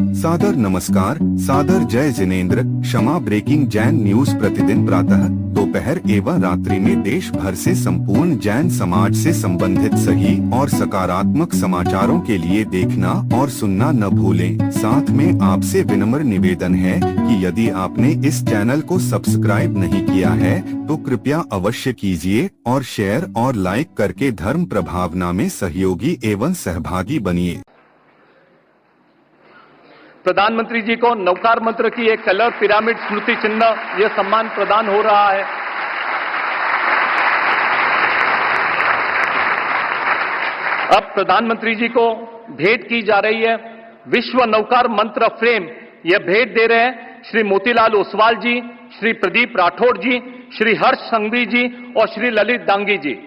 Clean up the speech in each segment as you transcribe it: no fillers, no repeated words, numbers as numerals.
सादर नमस्कार, सादर जय जिनेंद्र। क्षमा ब्रेकिंग जैन न्यूज प्रतिदिन प्रातः, दोपहर एवं रात्रि में देश भर से संपूर्ण जैन समाज से संबंधित सही और सकारात्मक समाचारों के लिए देखना और सुनना न भूलें। साथ में आपसे विनम्र निवेदन है कि यदि आपने इस चैनल को सब्सक्राइब नहीं किया है तो कृपया अवश्य कीजिए और शेयर और लाइक करके धर्म प्रभावना में सहयोगी एवं सहभागी बनिए। प्रधानमंत्री जी को नवकार मंत्र की एक कलर पिरामिड स्मृति चिन्ह यह सम्मान प्रदान हो रहा है। अब प्रधानमंत्री जी को भेंट की जा रही है विश्व नवकार मंत्र फ्रेम। यह भेंट दे रहे हैं श्री मोतीलाल ओसवाल जी, श्री प्रदीप राठौड़ जी, श्री हर्ष संघवी जी और श्री ललित डांगी जी।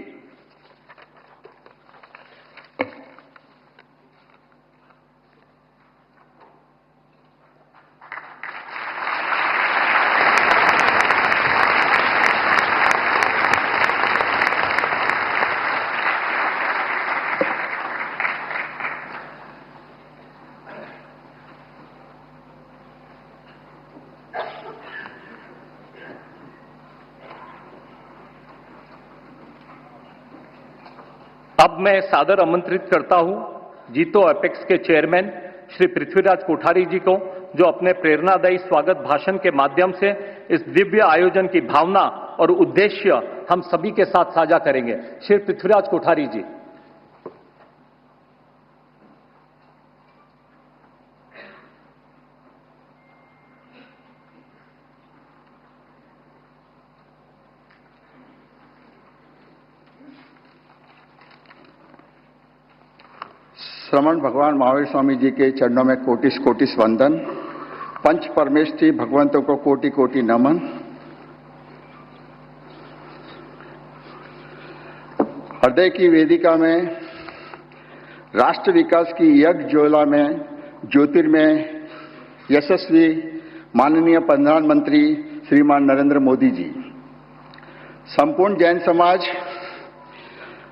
अब मैं सादर आमंत्रित करता हूं जीतो एपेक्स के चेयरमैन श्री पृथ्वीराज कोठारी जी को, जो अपने प्रेरणादायी स्वागत भाषण के माध्यम से इस दिव्य आयोजन की भावना और उद्देश्य हम सभी के साथ साझा करेंगे। श्री पृथ्वीराज कोठारी जी। श्रमण भगवान महावीर स्वामी जी के चरणों में कोटिस कोटिस वंदन। पंच परमेष्ठी भगवंतों को कोटि कोटि नमन। हृदय की वेदिका में राष्ट्र विकास की यज्ञ ज्वाला में ज्योतिर्मय यशस्वी माननीय प्रधानमंत्री श्रीमान नरेंद्र मोदी जी, संपूर्ण जैन समाज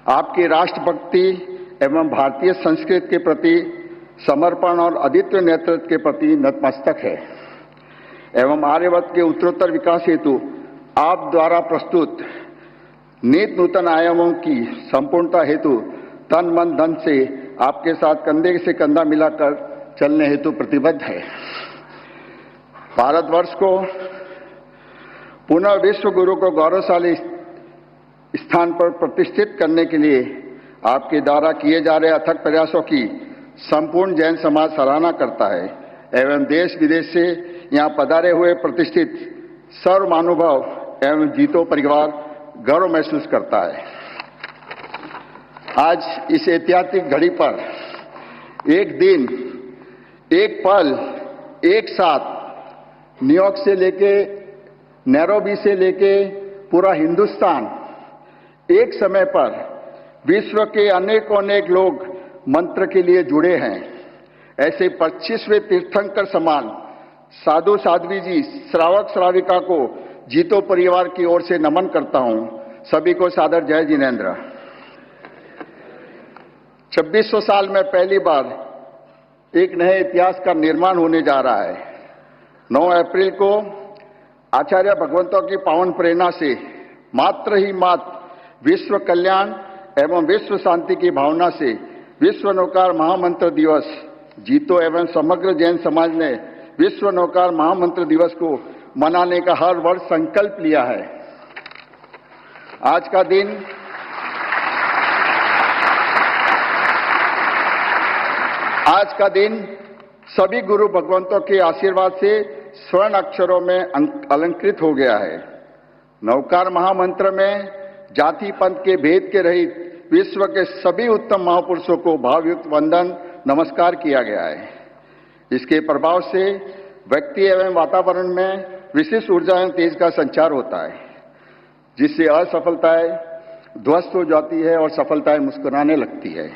आपकी राष्ट्रभक्ति एवं भारतीय संस्कृति के प्रति समर्पण और अद्वितीय नेतृत्व के प्रति नतमस्तक है एवं आर्यवर्त के उत्तरोत्तर विकास हेतु आप द्वारा प्रस्तुत नित नूतन आयामों की संपूर्णता हेतु तन मन धन से आपके साथ कंधे से कंधा मिलाकर चलने हेतु प्रतिबद्ध है। भारतवर्ष को पुनः विश्व गुरु को गौरवशाली स्थान पर प्रतिष्ठित करने के लिए आपके द्वारा किए जा रहे अथक प्रयासों की संपूर्ण जैन समाज सराहना करता है एवं देश विदेश से यहाँ पधारे हुए प्रतिष्ठित सर्व महानुभाव एवं जीतो परिवार गर्व महसूस करता है। आज इस ऐतिहासिक घड़ी पर एक दिन, एक पल, एक साथ न्यूयॉर्क से लेके नैरोबी से लेके पूरा हिंदुस्तान एक समय पर विश्व के अनेक लोग मंत्र के लिए जुड़े हैं। ऐसे 25वें तीर्थंकर समान साधु साध्वी जी, श्रावक श्राविका को जीतो परिवार की ओर से नमन करता हूं। सभी को सादर जय जिनेंद्र। 2600 साल में पहली बार एक नए इतिहास का निर्माण होने जा रहा है। 9 अप्रैल को आचार्य भगवंतों की पावन प्रेरणा से मात्र विश्व कल्याण एवं विश्व शांति की भावना से विश्व नवकार महामंत्र दिवस जीतो एवं समग्र जैन समाज ने विश्व नवकार महामंत्र दिवस को मनाने का हर वर्ष संकल्प लिया है। आज का दिन सभी गुरु भगवंतों के आशीर्वाद से स्वर्ण अक्षरों में अलंकृत हो गया है। नवकार महामंत्र में जाति पंथ के भेद के रहित विश्व के सभी उत्तम महापुरुषों को भावयुक्त वंदन नमस्कार किया गया है। इसके प्रभाव से व्यक्ति एवं वातावरण में विशिष्ट ऊर्जा एवं तेज का संचार होता है, जिससे असफलताएं ध्वस्त हो जाती है और सफलताएं मुस्कुराने लगती है।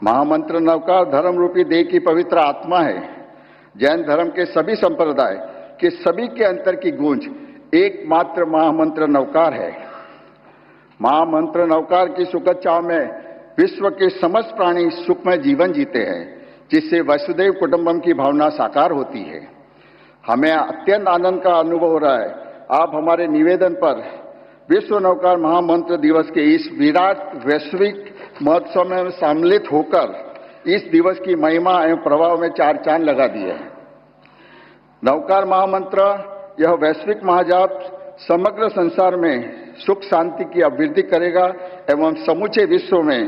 महामंत्र नवकार धर्म रूपी देह की पवित्र आत्मा है। जैन धर्म के सभी संप्रदाय के सभी के अंतर की गूंज एकमात्र महामंत्र नवकार है। महामंत्र नवकार की सुखद चाव में विश्व के समस्त प्राणी सुखमय जीवन जीते हैं। जिससे वसुधैव कुटुंबम की भावना साकार होती है। हमें अत्यंत आनंद का अनुभव हो रहा है। आप हमारे निवेदन पर विश्व नौकार महामंत्र दिवस के इस विराट वैश्विक महोत्सव में सम्मिलित होकर इस दिवस की महिमा एवं प्रभाव में चार चांद लगा दिए हैं। नौकार महामंत्र यह वैश्विक महाजाप समग्र संसार में सुख शांति की अभिवृद्धि करेगा एवं समूचे विश्व में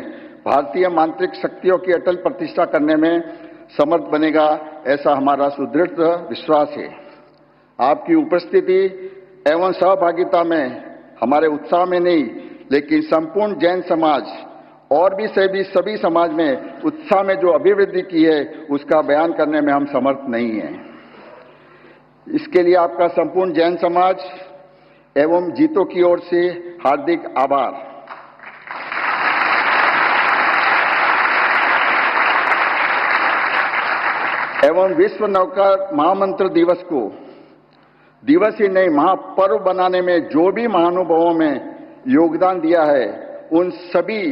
भारतीय मांत्रिक शक्तियों की अटल प्रतिष्ठा करने में समर्थ बनेगा, ऐसा हमारा सुदृढ़ विश्वास है। आपकी उपस्थिति एवं सहभागिता में हमारे उत्साह में नहीं, लेकिन संपूर्ण जैन समाज और भी सभी समाज में उत्साह में जो अभिवृद्धि की है उसका बयान करने में हम समर्थ नहीं हैं। इसके लिए आपका संपूर्ण जैन समाज एवं जीतो की ओर से हार्दिक आभार। एवं विश्व नौकार महामंत्र दिवस को दिवस ही नहीं महापर्व बनाने में जो भी महानुभावों में योगदान दिया है उन सभी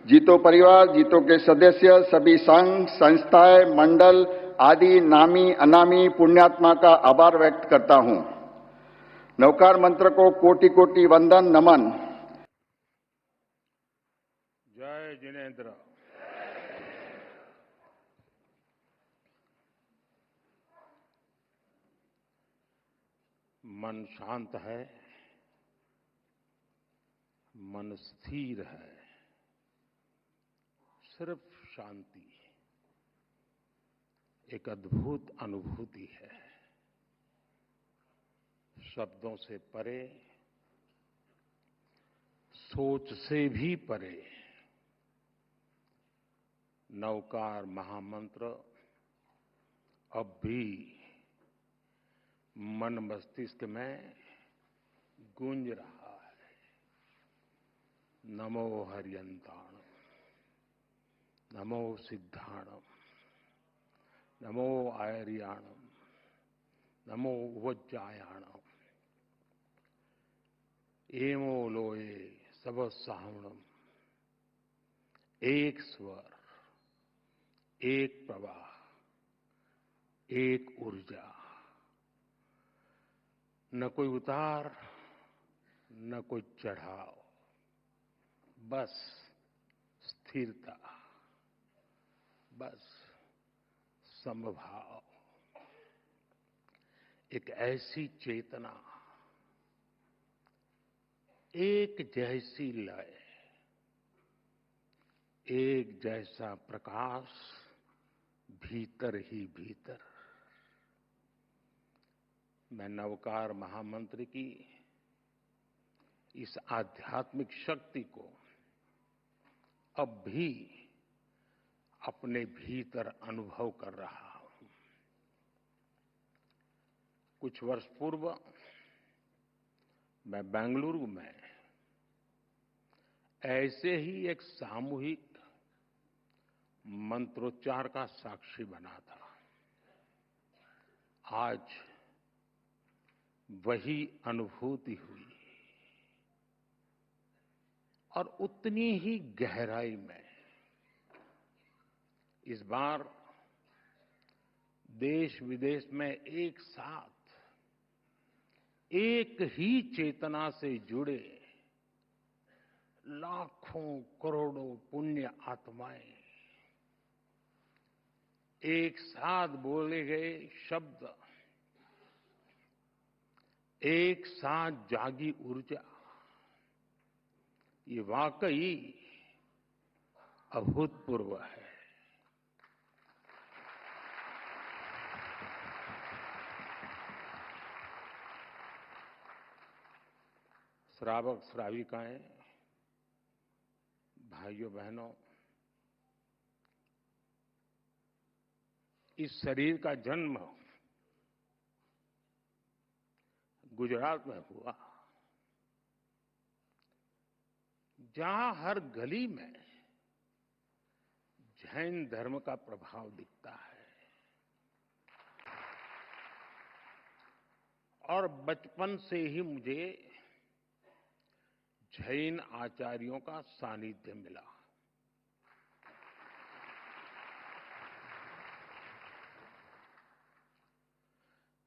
जीतो परिवार, जीतो के सदस्य, सभी संघ, संस्थाएं, मंडल आदि नामी अनामी पुण्यात्मा का आभार व्यक्त करता हूं। नौकार मंत्र को कोटि कोटि वंदन नमन। जय जिनेन्द्र। मन शांत है, मन स्थिर है, सिर्फ शांति एक अद्भुत अनुभूति है। शब्दों से परे, सोच से भी परे नौकार महामंत्र अब भी मन मस्तिष्क में गूंज रहा है। नमो हरियंताणम, नमो सिद्धाणम, नमो आयर्याणम, नमो वज्जायाणम, एमो लोये सब सावणम। एक स्वर, एक प्रवाह, एक ऊर्जा, न कोई उतार न कोई चढ़ाव, बस स्थिरता, बस समभाव। एक ऐसी चेतना, एक जैसी लय, एक जैसा प्रकाश भीतर ही भीतर। मैं नवकार महामंत्र की इस आध्यात्मिक शक्ति को अब भी अपने भीतर अनुभव कर रहा हूं। कुछ वर्ष पूर्व मैं बेंगलुरु में ऐसे ही एक सामूहिक मंत्रोच्चार का साक्षी बना था। आज वही अनुभूति हुई और उतनी ही गहराई में इस बार देश विदेश में एक साथ एक ही चेतना से जुड़े लाखों करोड़ों पुण्य आत्माएं एक साथ बोले गए शब्द, एक साथ जागी ऊर्जा, ये वाकई अभूतपूर्व है। श्रावक श्राविकाएं, भाइयों बहनों, इस शरीर का जन्म गुजरात में हुआ, जहां हर गली में जैन धर्म का प्रभाव दिखता है और बचपन से ही मुझे जैन आचार्यों का सानिध्य मिला।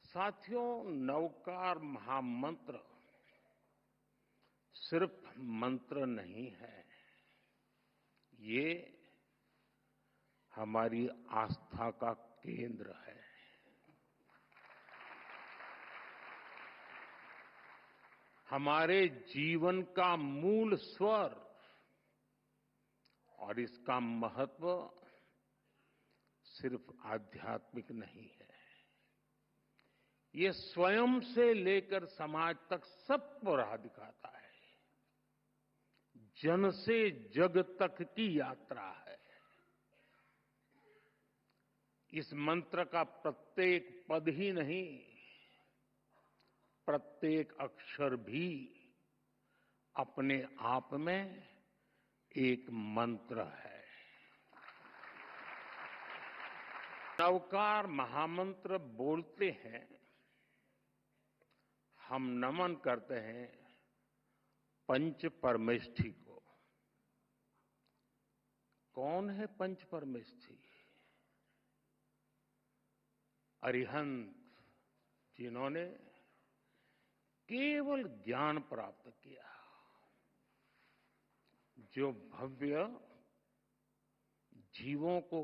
साथियों, नवकार महामंत्र सिर्फ मंत्र नहीं है, ये हमारी आस्था का केंद्र है। हमारे जीवन का मूल स्वर और इसका महत्व सिर्फ आध्यात्मिक नहीं है, ये स्वयं से लेकर समाज तक सबको राह दिखाता है। जन से जग तक की यात्रा है। इस मंत्र का प्रत्येक पद ही नहीं, प्रत्येक अक्षर भी अपने आप में एक मंत्र है। नवकार महामंत्र बोलते हैं, हम नमन करते हैं पंच परमेष्ठी को। कौन है पंच परमेष्ठी? अरिहंत, जिन्होंने केवल ज्ञान प्राप्त किया, जो भव्य जीवों को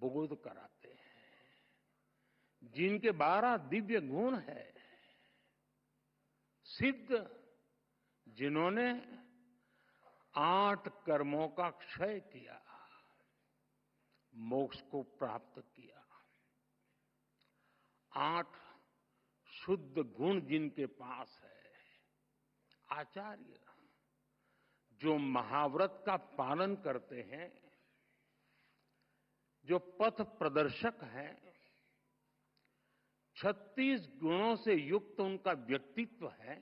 बोध कराते हैं, जिनके 12 दिव्य गुण है, सिद्ध, जिन्होंने 8 कर्मों का क्षय किया, मोक्ष को प्राप्त किया, 8 शुद्ध गुण जिनके पास है, आचार्य, जो महाव्रत का पालन करते हैं, जो पथ प्रदर्शक हैं, 36 गुणों से युक्त उनका व्यक्तित्व है,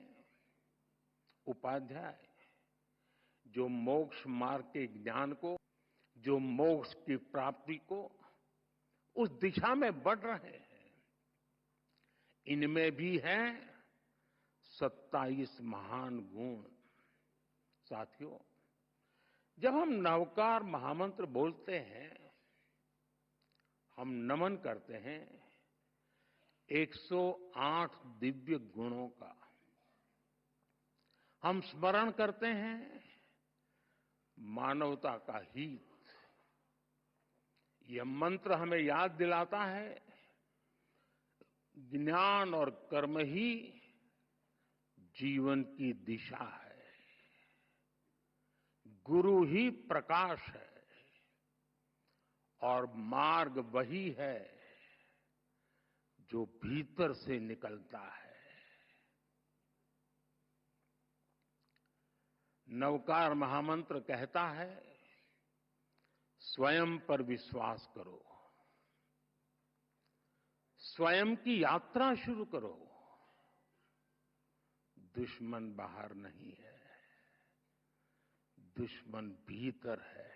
उपाध्याय, जो मोक्ष मार्ग के ज्ञान को, जो मोक्ष की प्राप्ति को उस दिशा में बढ़ रहे हैं। इनमें भी हैं 27 महान गुण। साथियों, जब हम नवकार महामंत्र बोलते हैं, हम नमन करते हैं 108 दिव्य गुणों का। हम स्मरण करते हैं मानवता का हित। यह मंत्र हमें याद दिलाता है ज्ञान और कर्म ही जीवन की दिशा है, गुरु ही प्रकाश है और मार्ग वही है जो भीतर से निकलता है। नवकार महामंत्र कहता है, स्वयं पर विश्वास करो, स्वयं की यात्रा शुरू करो। दुश्मन बाहर नहीं है, दुश्मन भीतर है।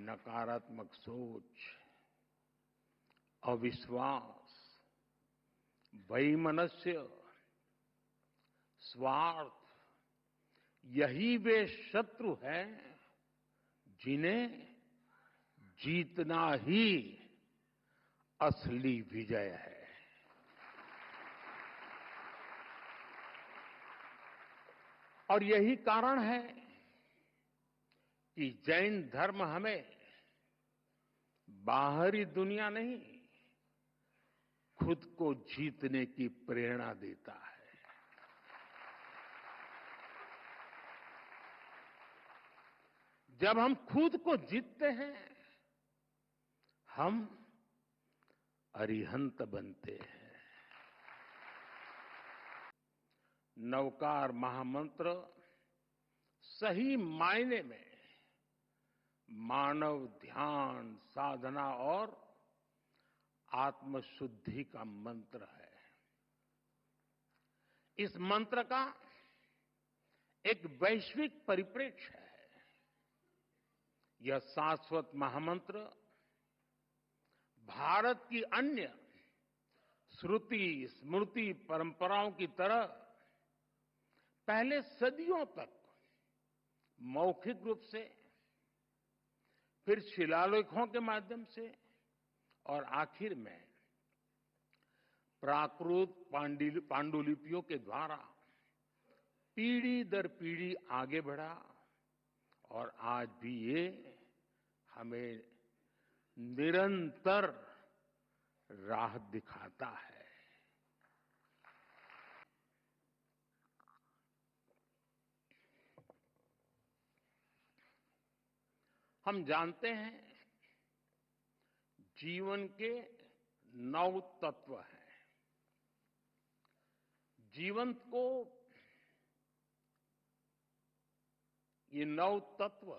नकारात्मक सोच, अविश्वास, वैमनस्य, स्वार्थ, यही वे शत्रु हैं जिन्हें जीतना ही असली विजय है। और यही कारण है कि जैन धर्म हमें बाहरी दुनिया नहीं, खुद को जीतने की प्रेरणा देता है। जब हम खुद को जीतते हैं, हम अरिहंत बनते हैं। नवकार महामंत्र सही मायने में मानव ध्यान, साधना और आत्मशुद्धि का मंत्र है। इस मंत्र का एक वैश्विक परिप्रेक्ष्य है। यह शाश्वत महामंत्र भारत की अन्य श्रुति स्मृति परंपराओं की तरह पहले सदियों तक मौखिक रूप से, फिर शिलालेखों के माध्यम से और आखिर में प्राकृत पांडुलिपियों के द्वारा पीढ़ी दर पीढ़ी आगे बढ़ा और आज भी ये हमें निरंतर राह दिखाता है। हम जानते हैं जीवन के 9 तत्व हैं। जीवन को ये 9 तत्व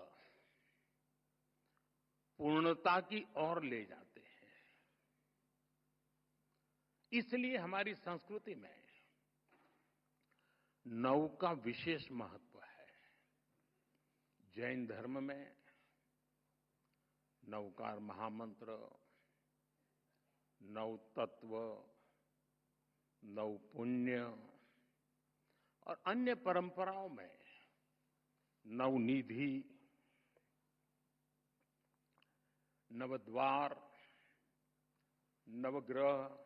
पूर्णता की ओर ले जाते हैं। इसलिए हमारी संस्कृति में 9 का विशेष महत्व है। जैन धर्म में नवकार महामंत्र, 9 तत्व, 9 पुण्य और अन्य परंपराओं में 9 निधि, नवद्वार, नवग्रह,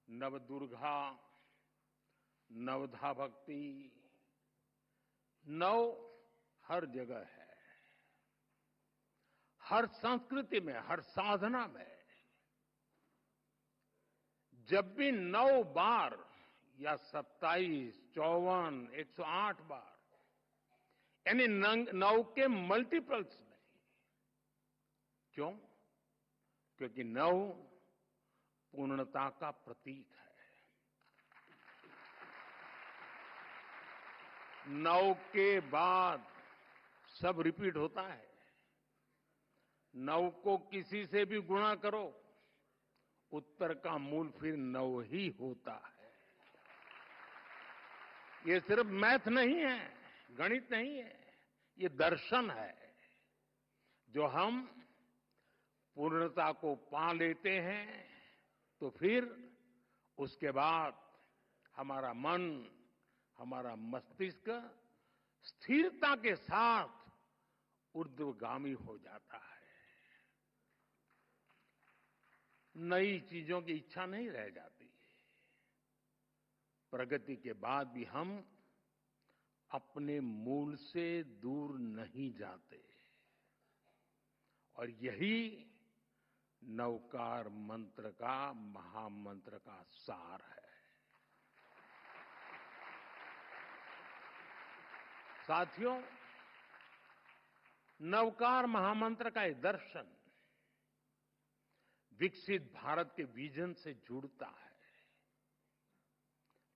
नवदुर्गा, नवधा भक्ति, 9 हर जगह है। हर संस्कृति में, हर साधना में जब भी 9 बार या 27, 54, 108 बार यानी 9 के मल्टीपल्स में, क्यों? क्योंकि 9 पूर्णता का प्रतीक है। 9 के बाद सब रिपीट होता है। 9 को किसी से भी गुणा करो, उत्तर का मूल फिर 9 ही होता है। ये सिर्फ मैथ नहीं है, गणित नहीं है, ये दर्शन है। जो हम पूर्णता को पा लेते हैं तो फिर उसके बाद हमारा मन, हमारा मस्तिष्क स्थिरता के साथ ऊर्ध्वगामी हो जाता है। नई चीजों की इच्छा नहीं रह जाती। प्रगति के बाद भी हम अपने मूल से दूर नहीं जाते और यही नवकार मंत्र का, महामंत्र का सार है। साथियों, नवकार महामंत्र का ये दर्शन विकसित भारत के विजन से जुड़ता है।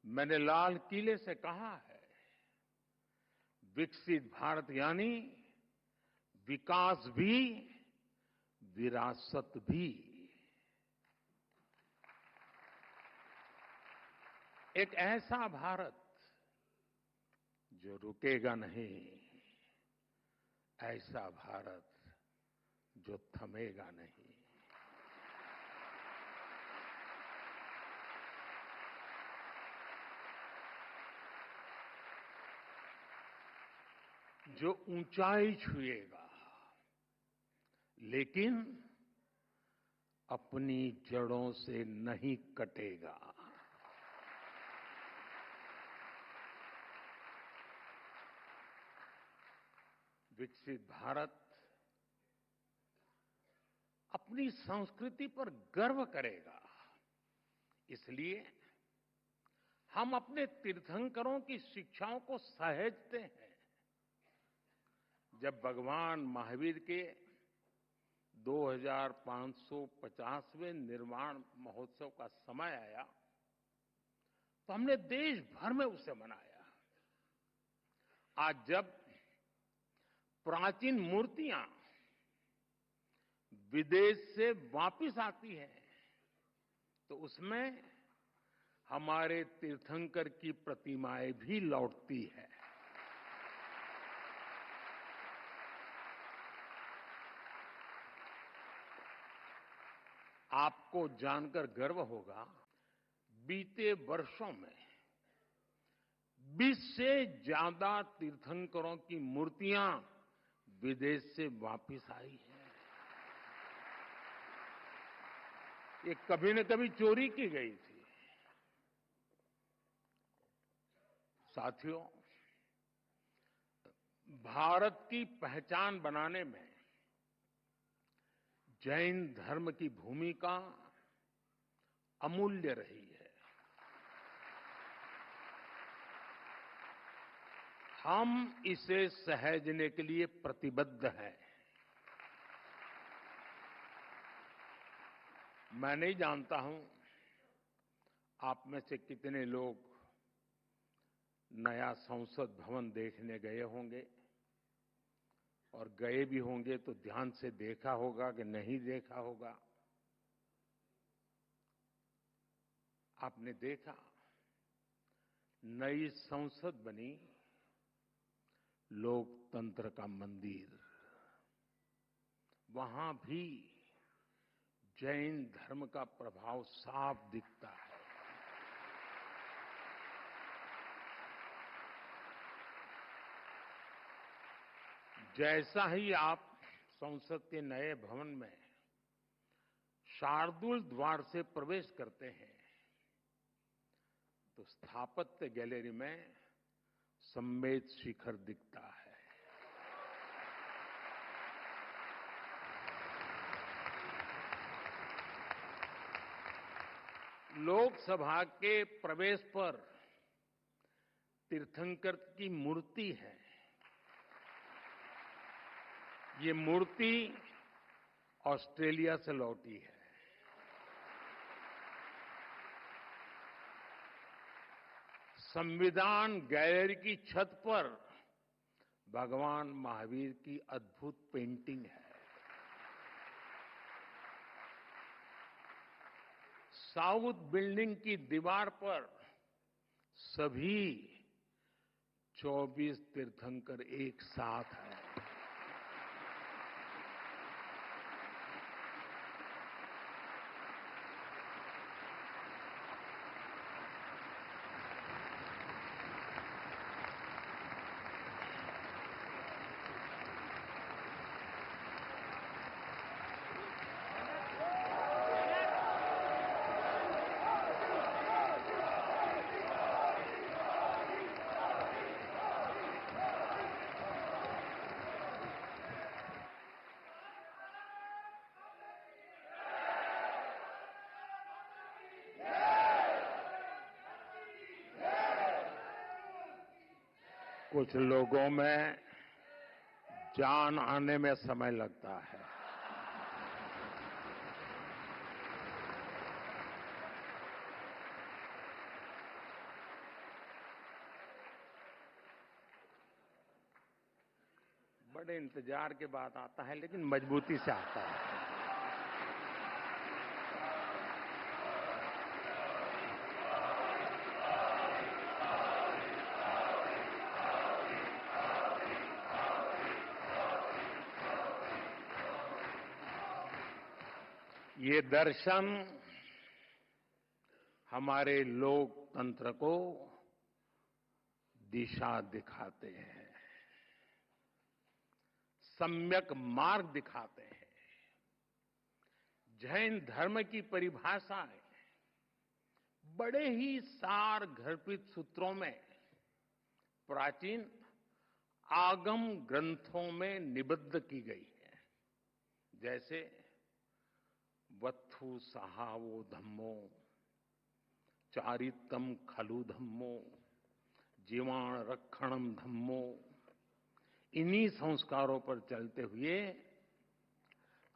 मैंने लाल किले से कहा है, विकसित भारत यानी विकास भी, विरासत भी। एक ऐसा भारत जो रुकेगा नहीं, ऐसा भारत जो थमेगा नहीं। जो ऊंचाई छुएगा लेकिन अपनी जड़ों से नहीं कटेगा। विकसित भारत अपनी संस्कृति पर गर्व करेगा। इसलिए हम अपने तीर्थंकरों की शिक्षाओं को सहेजते हैं। जब भगवान महावीर के 2550वें निर्वाण महोत्सव का समय आया तो हमने देश भर में उसे मनाया। आज जब प्राचीन मूर्तियां विदेश से वापिस आती हैं तो उसमें हमारे तीर्थंकर की प्रतिमाएं भी लौटती है। आपको जानकर गर्व होगा, बीते वर्षों में 20 से ज्यादा तीर्थंकरों की मूर्तियां विदेश से वापस आई हैं। ये कभी न कभी चोरी की गई थी। साथियों, भारत की पहचान बनाने में जैन धर्म की भूमिका अमूल्य रही है। हम इसे सहेजने के लिए प्रतिबद्ध हैं। मैं नहीं जानता हूं आप में से कितने लोग नया संसद भवन देखने गए होंगे, और गए भी होंगे तो ध्यान से देखा होगा कि नहीं देखा होगा। आपने देखा, नई संसद बनी, लोकतंत्र का मंदिर, वहां भी जैन धर्म का प्रभाव साफ दिखता है। जैसा ही आप संसद के नए भवन में शार्दुल द्वार से प्रवेश करते हैं तो स्थापत्य गैलरी में सम्मेद शिखर दिखता है। लोकसभा के प्रवेश पर तीर्थंकर की मूर्ति है। ये मूर्ति ऑस्ट्रेलिया से लौटी है। संविधान गैलरी की छत पर भगवान महावीर की अद्भुत पेंटिंग है। साउथ बिल्डिंग की दीवार पर सभी 24 तीर्थंकर एक साथ हैं। कुछ लोगों में जान आने में समय लगता है। बड़े इंतजार के बाद आता है, लेकिन मजबूती से आता है। ये दर्शन हमारे लोकतंत्र को दिशा दिखाते हैं, सम्यक मार्ग दिखाते हैं। जैन धर्म की परिभाषाएं बड़े ही सार गर्भित सूत्रों में प्राचीन आगम ग्रंथों में निबद्ध की गई है। जैसे वत्थु सहावो धम्मो, चारितम खलु धम्मो, जीवाण रक्षणम धम्मो। इन्हीं संस्कारों पर चलते हुए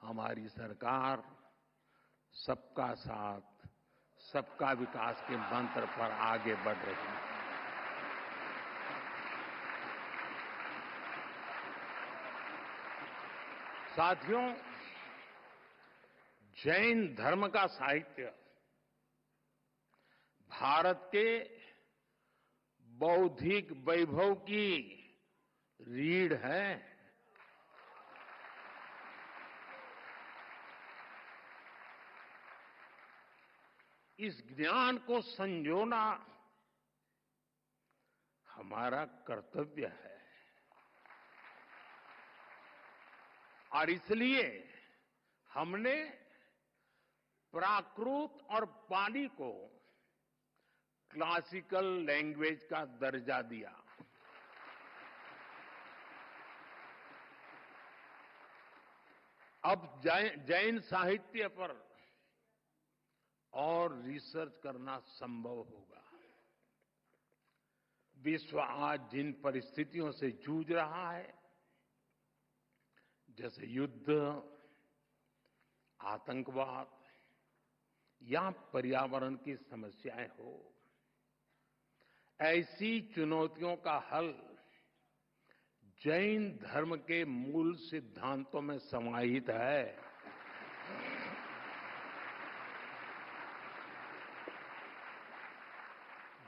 हमारी सरकार सबका साथ, सबका विकास के मंत्र पर आगे बढ़ रही है। साथियों, जैन धर्म का साहित्य भारत के बौद्धिक वैभव की रीढ़ है। इस ज्ञान को संजोना हमारा कर्तव्य है। और इसलिए हमने प्राकृत और पाली को क्लासिकल लैंग्वेज का दर्जा दिया। अब जैन साहित्य पर और रिसर्च करना संभव होगा। विश्व आज जिन परिस्थितियों से जूझ रहा है, जैसे युद्ध, आतंकवाद या पर्यावरण की समस्याएं हो, ऐसी चुनौतियों का हल जैन धर्म के मूल सिद्धांतों में समाहित है।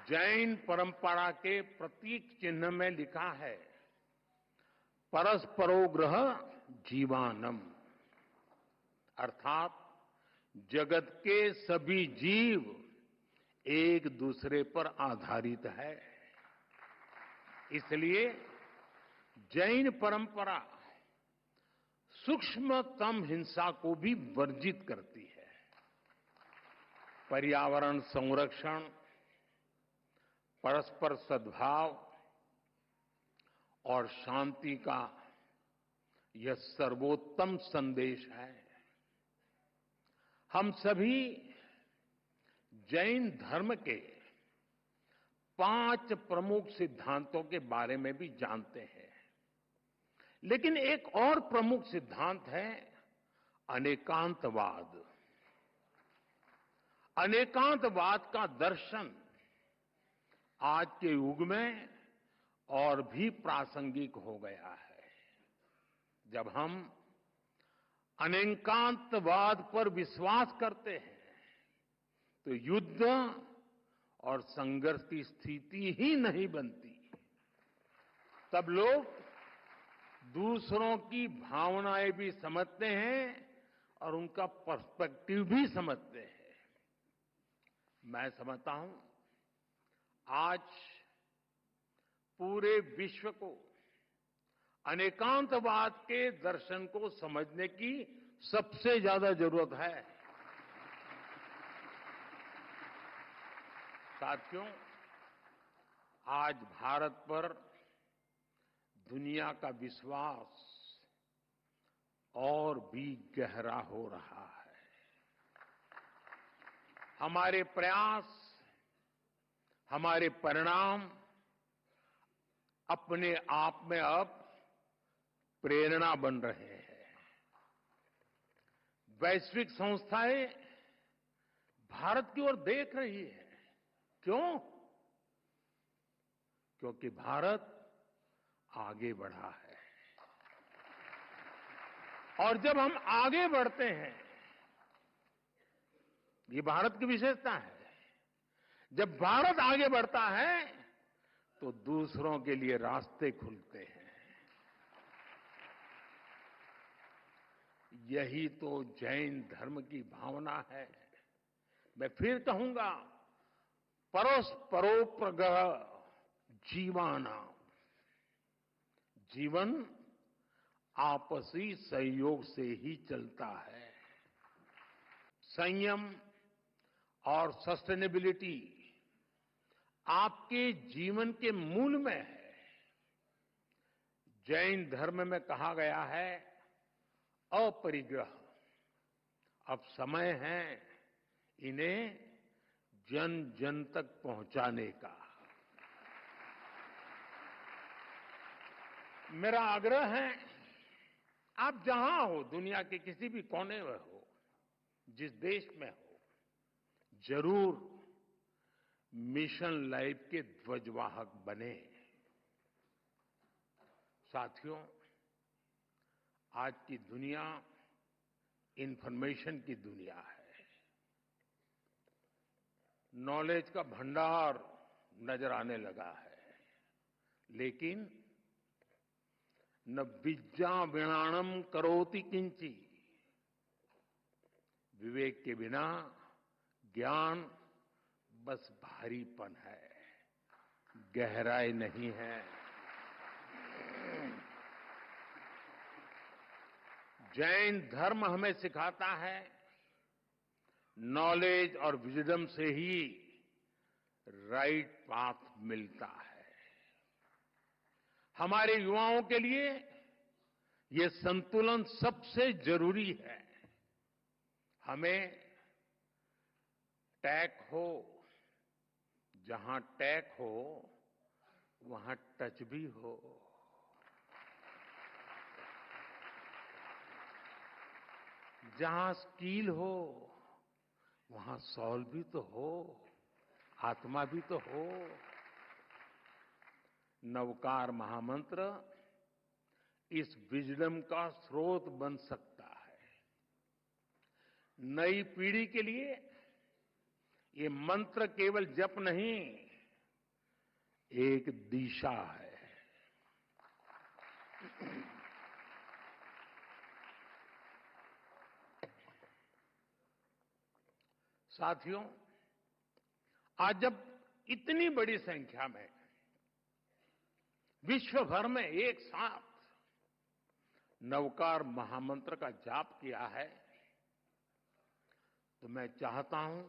जैन परंपरा के प्रतीक चिन्ह में लिखा है, परस्परोग्रह जीवानम, अर्थात जगत के सभी जीव एक दूसरे पर आधारित है। इसलिए जैन परंपरा सूक्ष्मतम हिंसा को भी वर्जित करती है। पर्यावरण संरक्षण, परस्पर सद्भाव और शांति का यह सर्वोत्तम संदेश है। हम सभी जैन धर्म के 5 प्रमुख सिद्धांतों के बारे में भी जानते हैं, लेकिन एक और प्रमुख सिद्धांत है अनेकांतवाद। अनेकांतवाद का दर्शन आज के युग में और भी प्रासंगिक हो गया है। जब हम अनेकांतवाद पर विश्वास करते हैं तो युद्ध और संघर्ष की स्थिति ही नहीं बनती। तब लोग दूसरों की भावनाएं भी समझते हैं और उनका पर्सपेक्टिव भी समझते हैं। मैं समझता हूं आज पूरे विश्व को अनेकांतवाद के दर्शन को समझने की सबसे ज्यादा जरूरत है। साथियों, आज भारत पर दुनिया का विश्वास और भी गहरा हो रहा है। हमारे प्रयास, हमारे परिणाम अपने आप में अब प्रेरणा बन रहे हैं। वैश्विक संस्थाएं भारत की ओर देख रही है। क्यों? क्योंकि भारत आगे बढ़ा है। और जब हम आगे बढ़ते हैं, ये भारत की विशेषता है, जब भारत आगे बढ़ता है तो दूसरों के लिए रास्ते खुलते हैं। यही तो जैन धर्म की भावना है। मैं फिर कहूंगा, परस्परोपग्रह जीवाना, जीवन आपसी सहयोग से ही चलता है। संयम और सस्टेनेबिलिटी आपके जीवन के मूल में है। जैन धर्म में कहा गया है अपरिग्रह। अब समय है इन्हें जन जन तक पहुंचाने का। मेरा आग्रह है, आप जहां हो, दुनिया के किसी भी कोने में हो, जिस देश में हो, जरूर मिशन लाइफ के ध्वजवाहक बने। साथियों, आज की दुनिया इंफॉर्मेशन की दुनिया है। नॉलेज का भंडार नजर आने लगा है, लेकिन न विद्या विणाणम करोति किंची, विवेक के बिना ज्ञान बस भारीपन है। गहराई नहीं है। जैन धर्म हमें सिखाता है नॉलेज और विजडम से ही राइट पाथ मिलता है। हमारे युवाओं के लिए ये संतुलन सबसे जरूरी है। हमें टैक हो, जहां टैक हो वहां टच भी हो। जहां स्किल हो वहां सॉल भी तो हो, आत्मा भी तो हो। नवकार महामंत्र इस विजडम का स्रोत बन सकता है। नई पीढ़ी के लिए ये मंत्र केवल जप नहीं, एक दिशा है। साथियों, आज जब इतनी बड़ी संख्या में विश्व भर में एक साथ नवकार महामंत्र का जाप किया है, तो मैं चाहता हूं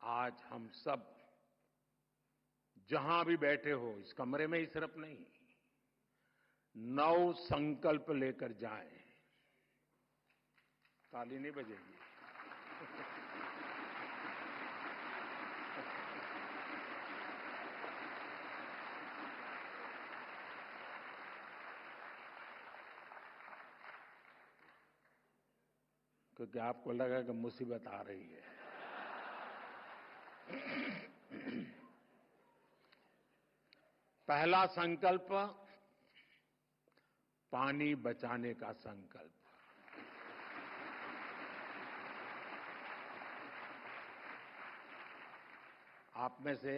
आज हम सब जहां भी बैठे हो, इस कमरे में ही सिर्फ नहीं, नव संकल्प लेकर जाएं। ताली नहीं बजेगी। क्योंकि आपको लगा कि मुसीबत आ रही है। पहला संकल्प, पानी बचाने का संकल्प। आप में से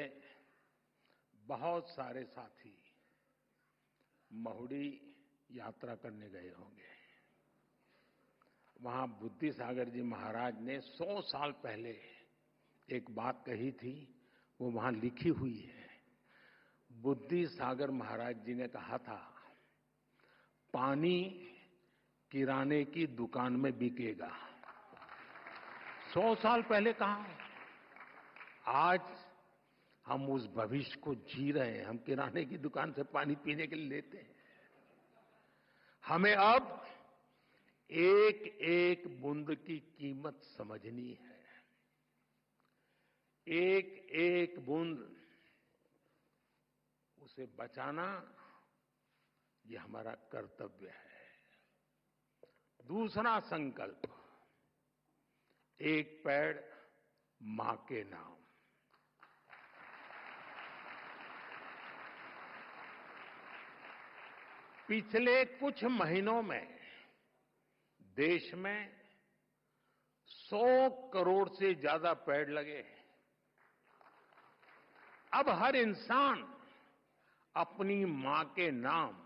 बहुत सारे साथी महुड़ी यात्रा करने गए होंगे। वहां बुद्धि सागर जी महाराज ने 100 साल पहले एक बात कही थी, वो वहां लिखी हुई है। बुद्धि सागर महाराज जी ने कहा था, पानी किराने की दुकान में बिकेगा। 100 साल पहले कहा। आज हम उस भविष्य को जी रहे हैं। हम किराने की दुकान से पानी पीने के लिए लेते हैं। हमें अब एक एक बूंद की कीमत समझनी है। एक एक बूंद उसे बचाना, ये हमारा कर्तव्य है। दूसरा संकल्प, एक पेड़ मां के नाम। पिछले कुछ महीनों में देश में 100 करोड़ से ज्यादा पेड़ लगे हैं। अब हर इंसान अपनी मां के नाम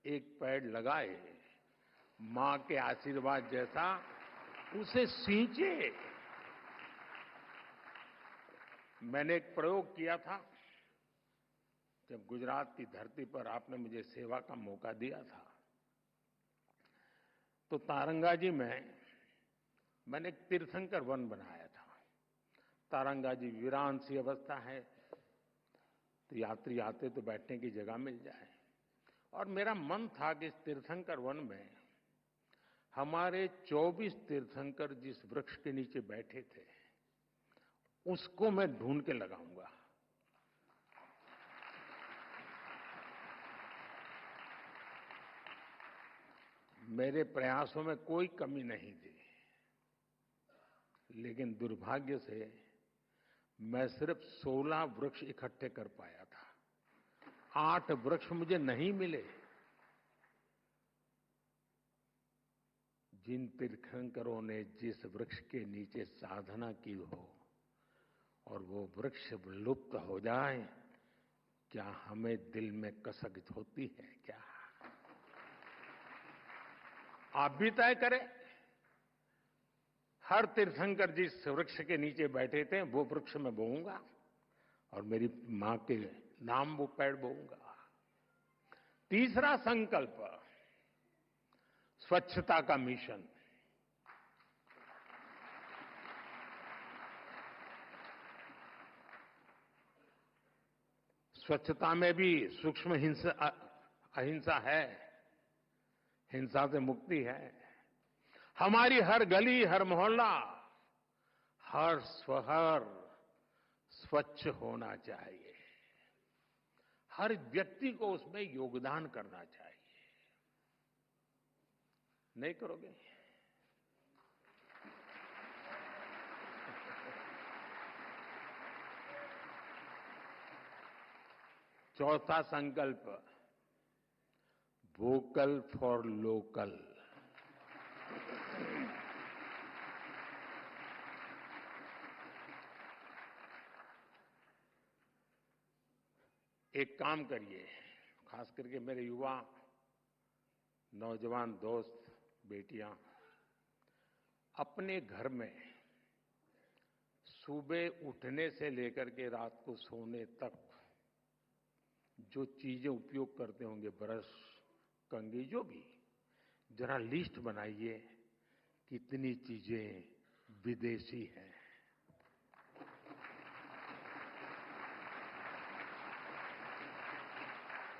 एक पेड़ लगाए, मां के आशीर्वाद जैसा उसे सींचे। मैंने एक प्रयोग किया था जब गुजरात की धरती पर आपने मुझे सेवा का मौका दिया था। तो तारंगाजी में मैंने एक तीर्थंकर वन बनाया था। तारंगाजी वीरान सी अवस्था है, तो यात्री आते तो बैठने की जगह मिल जाए। और मेरा मन था कि इस तीर्थंकर वन में हमारे 24 तीर्थंकर जिस वृक्ष के नीचे बैठे थे, उसको मैं ढूंढ के लगाऊंगा। मेरे प्रयासों में कोई कमी नहीं थी, लेकिन दुर्भाग्य से मैं सिर्फ 16 वृक्ष इकट्ठे कर पाया था। 8 वृक्ष मुझे नहीं मिले। जिन तीर्थंकरों ने जिस वृक्ष के नीचे साधना की हो और वो वृक्ष लुप्त हो जाए, क्या हमें दिल में कसक होती है क्या? आप भी तय करें। हर तीर्थंकर जिस वृक्ष के नीचे बैठे थे, वो वृक्ष मैं बोऊंगा। और मेरी मां के नाम वो पेड़ बोऊंगा। तीसरा संकल्प, स्वच्छता का मिशन। स्वच्छता में भी सूक्ष्म अहिंसा है, हिंसा से मुक्ति है। हमारी हर गली, हर मोहल्ला, हर शहर स्वच्छ होना चाहिए। हर व्यक्ति को उसमें योगदान करना चाहिए। नहीं करोगे? चौथा संकल्प, वोकल फॉर लोकल। एक काम करिए, खास करके मेरे युवा नौजवान दोस्त, बेटियां, अपने घर में सुबह उठने से लेकर के रात को सोने तक जो चीजें उपयोग करते होंगे, ब्रश, कंघी, जो भी, जरा लिस्ट बनाइए कितनी चीजें विदेशी हैं।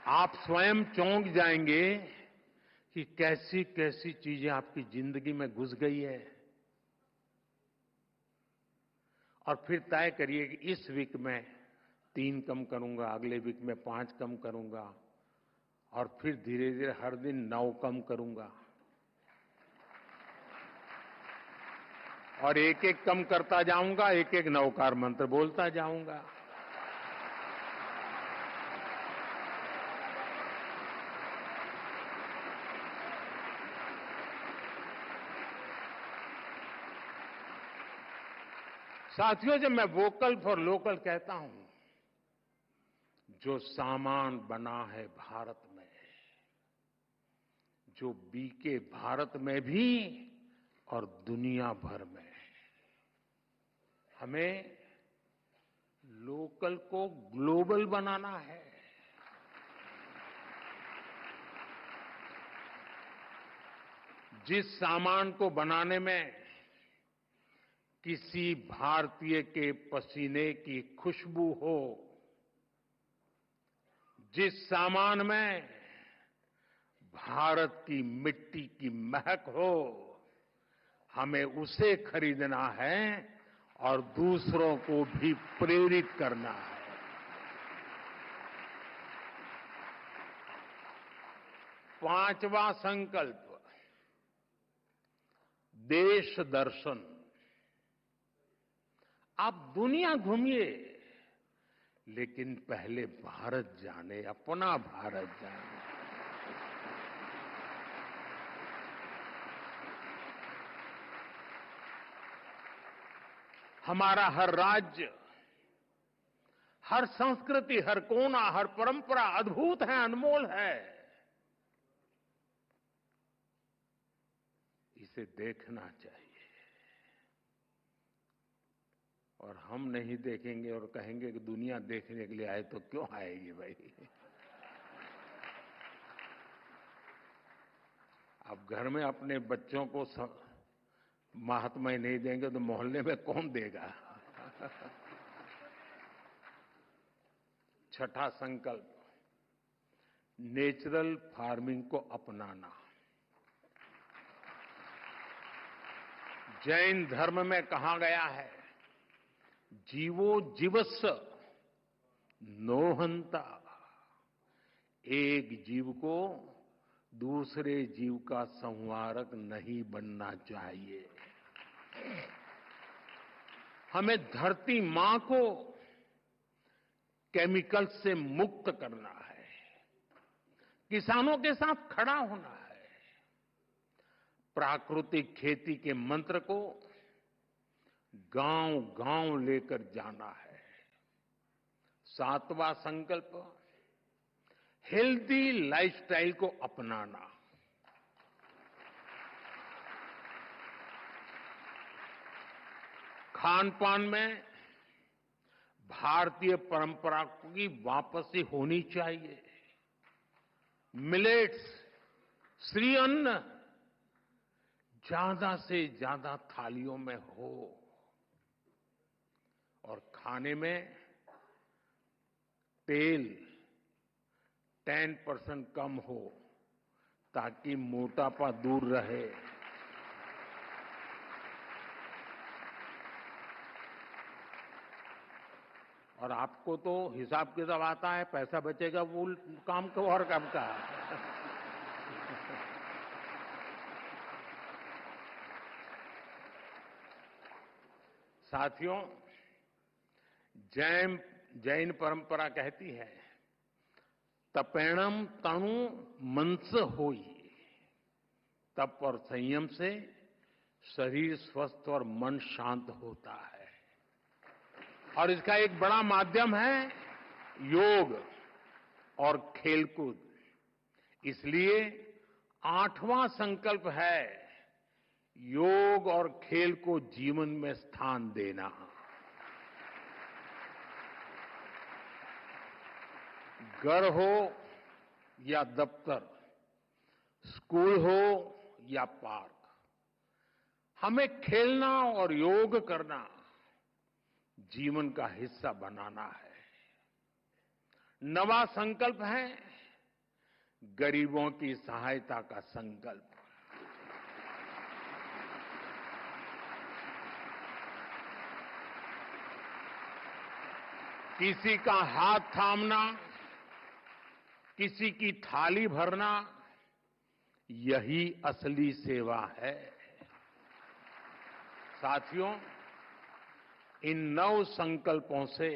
आप स्वयं चौंक जाएंगे कि कैसी कैसी चीजें आपकी जिंदगी में घुस गई है। और फिर तय करिए कि इस वीक में 3 कम करूंगा, अगले वीक में 5 कम करूंगा, और फिर धीरे धीरे हर दिन 9 कम करूंगा, और एक एक कम करता जाऊंगा, एक एक नवकार मंत्र बोलता जाऊंगा। साथियों, जब मैं वोकल फॉर लोकल कहता हूं, जो सामान बना है भारत में, जो बिके भारत में भी और दुनिया भर में, हमें लोकल को ग्लोबल बनाना है। जिस सामान को बनाने में किसी भारतीय के पसीने की खुशबू हो, जिस सामान में भारत की मिट्टी की महक हो, हमें उसे खरीदना है और दूसरों को भी प्रेरित करना है। पांचवा संकल्प, देश दर्शन। आप दुनिया घूमिए, लेकिन पहले भारत जाने, अपना भारत जाने। हमारा हर राज्य, हर संस्कृति, हर कोना, हर परंपरा अद्भुत है, अनमोल है। इसे देखना चाहिए। और हम नहीं देखेंगे और कहेंगे कि दुनिया देखने के लिए आए, तो क्यों आएगी भाई? आप घर में अपने बच्चों को महात्मा नहीं देंगे तो मोहल्ले में कौन देगा? छठा संकल्प, नेचुरल फार्मिंग को अपनाना। जैन धर्म में कहा गया है, जीवो जीवस्स नोहंता। एक जीव को दूसरे जीव का संहारक नहीं बनना चाहिए। हमें धरती मां को केमिकल से मुक्त करना है, किसानों के साथ खड़ा होना है, प्राकृतिक खेती के मंत्र को गांव गांव लेकर जाना है। सातवां संकल्प, हेल्दी लाइफस्टाइल को अपनाना। खान पान में भारतीय परंपरा की वापसी होनी चाहिए। मिलेट्स, श्री अन्न ज्यादा से ज्यादा थालियों में हो और खाने में तेल 10% कम हो ताकि मोटापा दूर रहे। और आपको तो हिसाब किताब आता है, पैसा बचेगा वो काम को और काम का। साथियों, जैन परंपरा कहती है तपेणम तणु मनस होई। तप और संयम से शरीर स्वस्थ और मन शांत होता है। और इसका एक बड़ा माध्यम है योग और खेलकूद। इसलिए 8वां संकल्प है योग और खेल को जीवन में स्थान देना। घर हो या दफ्तर, स्कूल हो या पार्क, हमें खेलना और योग करना जीवन का हिस्सा बनाना है। नवा संकल्प है गरीबों की सहायता का संकल्प। किसी का हाथ थामना, किसी की थाली भरना, यही असली सेवा है। साथियों, इन 9 संकल्पों से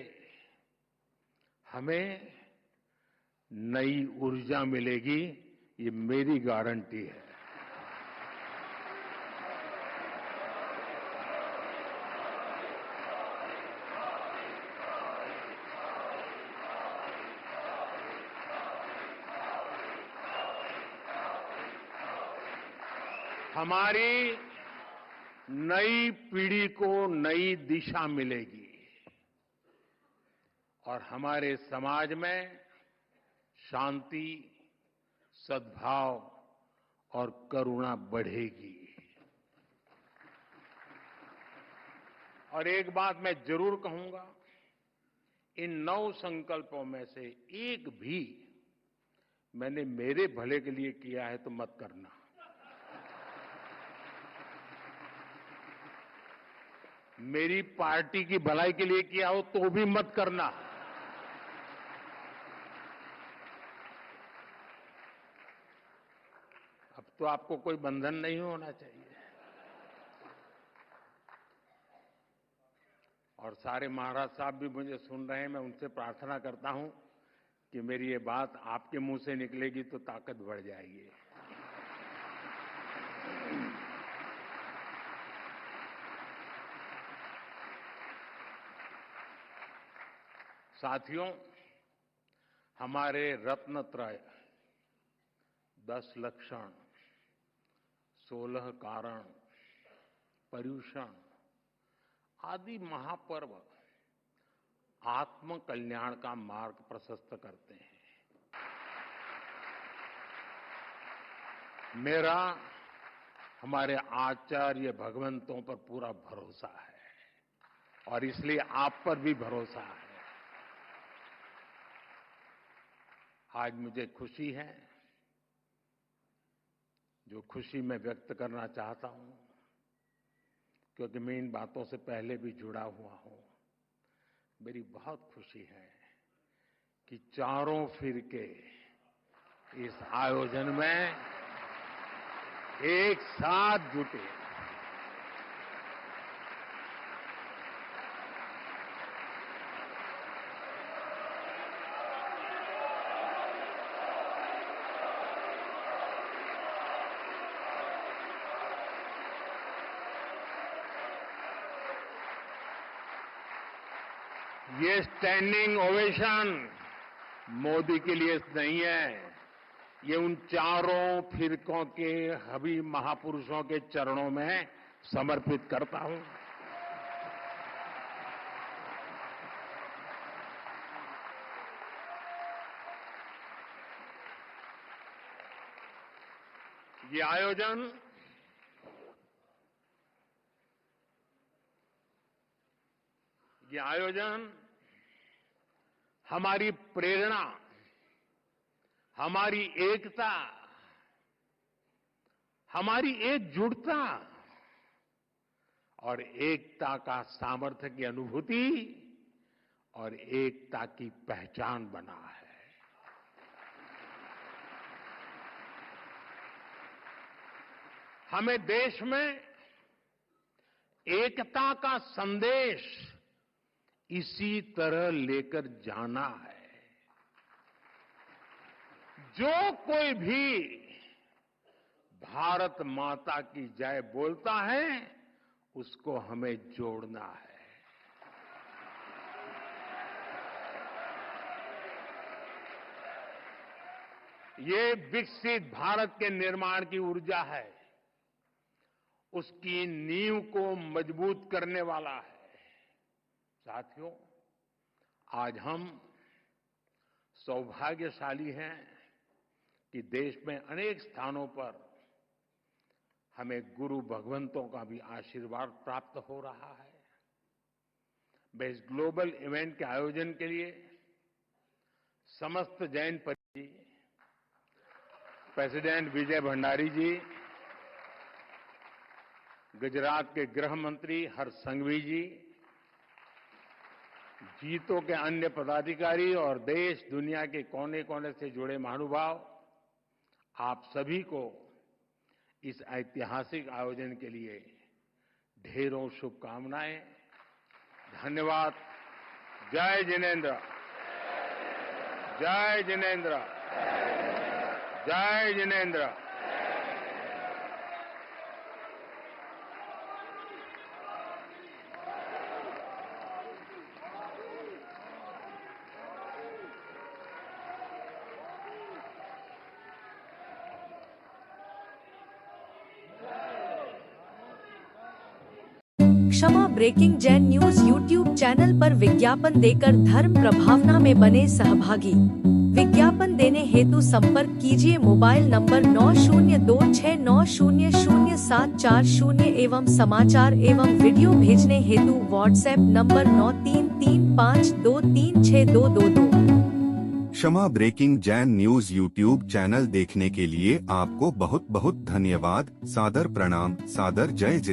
हमें नई ऊर्जा मिलेगी, ये मेरी गारंटी है। हमारी नई पीढ़ी को नई दिशा मिलेगी और हमारे समाज में शांति, सद्भाव और करुणा बढ़ेगी। और एक बात मैं जरूर कहूंगा, इन 9 संकल्पों में से एक भी मैंने मेरे भले के लिए किया है तो मत करना। मेरी पार्टी की भलाई के लिए किया हो तो भी मत करना। अब तो आपको कोई बंधन नहीं होना चाहिए। और सारे महाराज साहब भी मुझे सुन रहे हैं, मैं उनसे प्रार्थना करता हूं कि मेरी ये बात आपके मुंह से निकलेगी तो ताकत बढ़ जाएगी। साथियों, हमारे रत्नत्रय 10 लक्षण, 16 कारण, पर्युषण आदि महापर्व आत्म कल्याण का मार्ग प्रशस्त करते हैं। मेरा हमारे आचार्य भगवंतों पर पूरा भरोसा है और इसलिए आप पर भी भरोसा है। आज मुझे खुशी है, जो खुशी मैं व्यक्त करना चाहता हूं, क्योंकि मैं इन बातों से पहले भी जुड़ा हुआ हूं। मेरी बहुत खुशी है कि चारों फिरके इस आयोजन में एक साथ जुटे। ये स्टैंडिंग ओवेशन मोदी के लिए नहीं है, ये उन चारों फिरकों के हबी महापुरुषों के चरणों में समर्पित करता हूं। ये आयोजन हमारी प्रेरणा, हमारी एकता, हमारी एकजुटता और एकता का सामर्थ्य की अनुभूति और एकता की पहचान बना है। हमें देश में एकता का संदेश इसी तरह लेकर जाना है। जो कोई भी भारत माता की जय बोलता है, उसको हमें जोड़ना है। ये विकसित भारत के निर्माण की ऊर्जा है, उसकी नींव को मजबूत करने वाला है। साथियों, आज हम सौभाग्यशाली हैं कि देश में अनेक स्थानों पर हमें गुरु भगवंतों का भी आशीर्वाद प्राप्त हो रहा है। मैं इस ग्लोबल इवेंट के आयोजन के लिए समस्त जैन परिवार जी, प्रेसिडेंट विजय भंडारी जी, गुजरात के गृह मंत्री हर्ष संघवी जी, जीतो के अन्य पदाधिकारी और देश दुनिया के कोने कोने से जुड़े महानुभाव, आप सभी को इस ऐतिहासिक आयोजन के लिए ढेरों शुभकामनाएं। धन्यवाद। जय जिनेंद्र, जय जिनेंद्र, जय Jinendra. Kshama breaking Jain news YouTube channel पर विज्ञापन देकर धर्म प्रभावना में बने सहभागी। विज्ञापन देने हेतु संपर्क कीजिए मोबाइल नंबर 9026900740 एवं समाचार एवं वीडियो भेजने हेतु WhatsApp number 9335236222। Kshama breaking Jain news YouTube channel देखने के लिए आपको बहुत बहुत धन्यवाद। सादर प्रणाम। सादर जय जिनेंद्र।